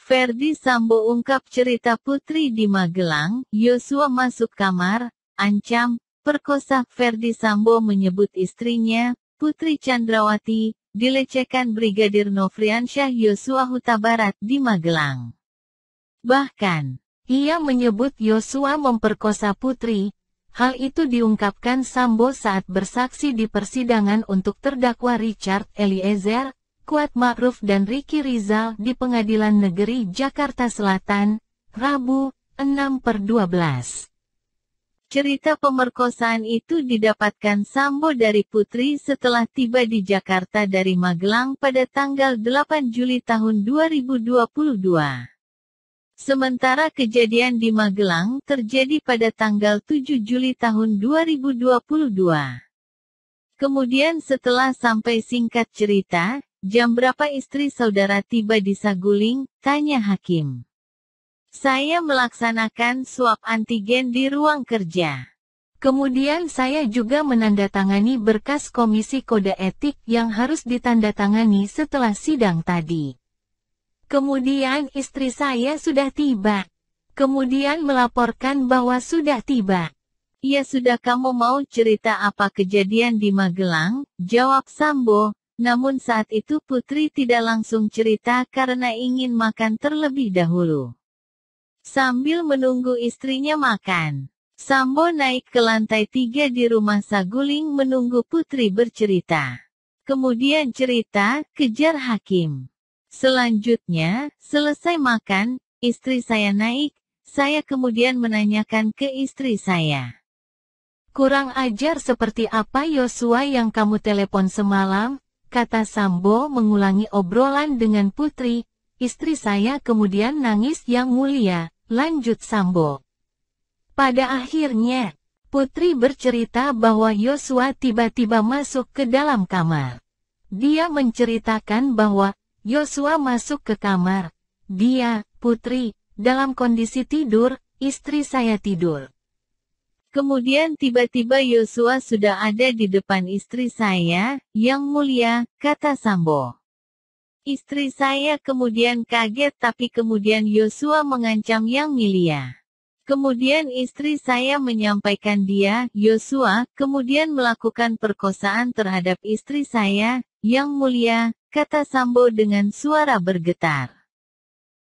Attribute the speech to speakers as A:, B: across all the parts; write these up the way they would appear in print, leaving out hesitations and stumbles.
A: Ferdy Sambo ungkap cerita Putri di Magelang, Yosua masuk kamar, ancam, perkosa. Ferdy Sambo menyebut istrinya, Putri Chandrawati, dilecehkan Brigadir Nofriansyah Yosua Huta Barat di Magelang. Bahkan, ia menyebut Yosua memperkosa Putri. Hal itu diungkapkan Sambo saat bersaksi di persidangan untuk terdakwa Richard Eliezer, Kuat Ma'ruf dan Ricky Rizal di Pengadilan Negeri Jakarta Selatan, Rabu, 6/12. Cerita pemerkosaan itu didapatkan Sambo dari Putri setelah tiba di Jakarta dari Magelang pada tanggal 8 Juli tahun 2022. Sementara kejadian di Magelang terjadi pada tanggal 7 Juli tahun 2022. Kemudian setelah sampai singkat cerita, jam berapa istri saudara tiba di Saguling, tanya hakim. Saya melaksanakan swab antigen di ruang kerja. Kemudian saya juga menandatangani berkas komisi kode etik yang harus ditandatangani setelah sidang tadi. Kemudian istri saya sudah tiba. Kemudian melaporkan bahwa sudah tiba. Ya sudah, kamu mau cerita apa kejadian di Magelang? Jawab Sambo. Namun saat itu Putri tidak langsung cerita karena ingin makan terlebih dahulu. Sambil menunggu istrinya makan, Sambo naik ke lantai 3 di rumah Saguling menunggu Putri bercerita. Kemudian cerita, kejar hakim. Selanjutnya, selesai makan, istri saya naik, saya kemudian menanyakan ke istri saya. Kurang ajar seperti apa Yosua yang kamu telepon semalam? Kata Sambo mengulangi obrolan dengan Putri. Istri saya kemudian nangis yang mulia, lanjut Sambo. Pada akhirnya, Putri bercerita bahwa Yosua tiba-tiba masuk ke dalam kamar. Dia menceritakan bahwa Yosua masuk ke kamar. Dia, Putri, dalam kondisi tidur, istri saya tidur. Kemudian tiba-tiba Yosua sudah ada di depan istri saya, yang mulia, kata Sambo. Istri saya kemudian kaget tapi kemudian Yosua mengancam yang mulia. Kemudian istri saya menyampaikan dia, Yosua, kemudian melakukan perkosaan terhadap istri saya, yang mulia, kata Sambo dengan suara bergetar.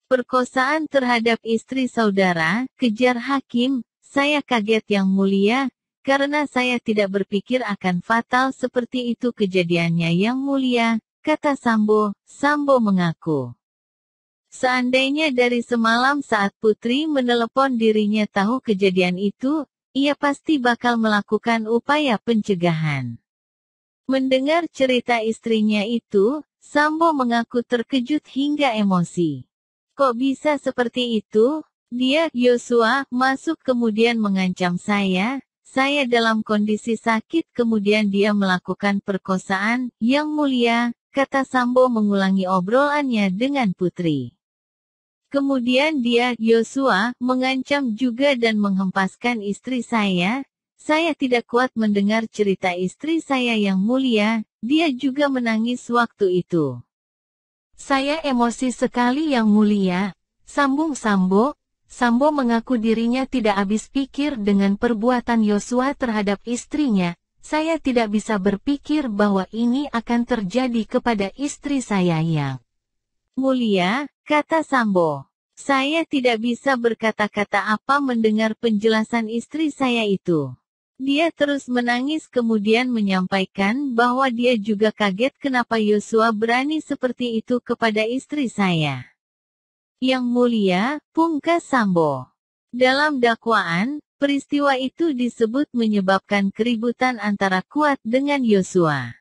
A: Perkosaan terhadap istri saudara, kejar hakim, saya kaget yang mulia, karena saya tidak berpikir akan fatal seperti itu kejadiannya yang mulia, kata Sambo. Sambo mengaku. Seandainya dari semalam saat Putri menelepon dirinya tahu kejadian itu, ia pasti bakal melakukan upaya pencegahan. Mendengar cerita istrinya itu, Sambo mengaku terkejut hingga emosi. Kok bisa seperti itu? Dia, Yosua, masuk kemudian mengancam saya dalam kondisi sakit kemudian dia melakukan perkosaan, yang mulia, kata Sambo mengulangi obrolannya dengan Putri. Kemudian dia, Yosua, mengancam juga dan menghempaskan istri saya tidak kuat mendengar cerita istri saya yang mulia, dia juga menangis waktu itu. Saya emosi sekali yang mulia, sambung Sambo. Sambo mengaku dirinya tidak habis pikir dengan perbuatan Yosua terhadap istrinya. Saya tidak bisa berpikir bahwa ini akan terjadi kepada istri saya yang mulia, kata Sambo. Saya tidak bisa berkata-kata apa mendengar penjelasan istri saya itu. Dia terus menangis kemudian menyampaikan bahwa dia juga kaget kenapa Yosua berani seperti itu kepada istri saya. Yang mulia, pungkas Sambo. Dalam dakwaan, peristiwa itu disebut menyebabkan keributan antara Kuat dengan Yosua.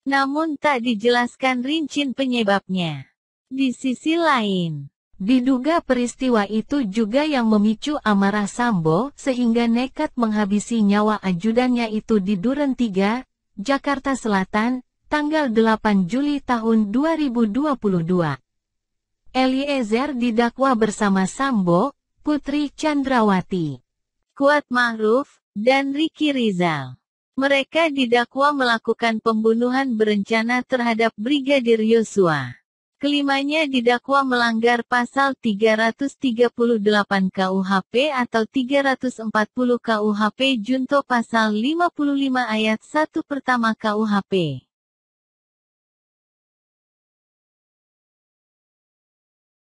A: Namun tak dijelaskan rinci penyebabnya. Di sisi lain, diduga peristiwa itu juga yang memicu amarah Sambo sehingga nekat menghabisi nyawa ajudannya itu di Duren 3, Jakarta Selatan, tanggal 8 Juli tahun 2022. Eliezer didakwa bersama Sambo, Putri Chandrawati, Kuat Ma'ruf, dan Ricky Rizal. Mereka didakwa melakukan pembunuhan berencana terhadap Brigadir Yosua. Kelimanya didakwa melanggar pasal 338 KUHP atau 340 KUHP junto pasal 55 ayat 1 pertama KUHP.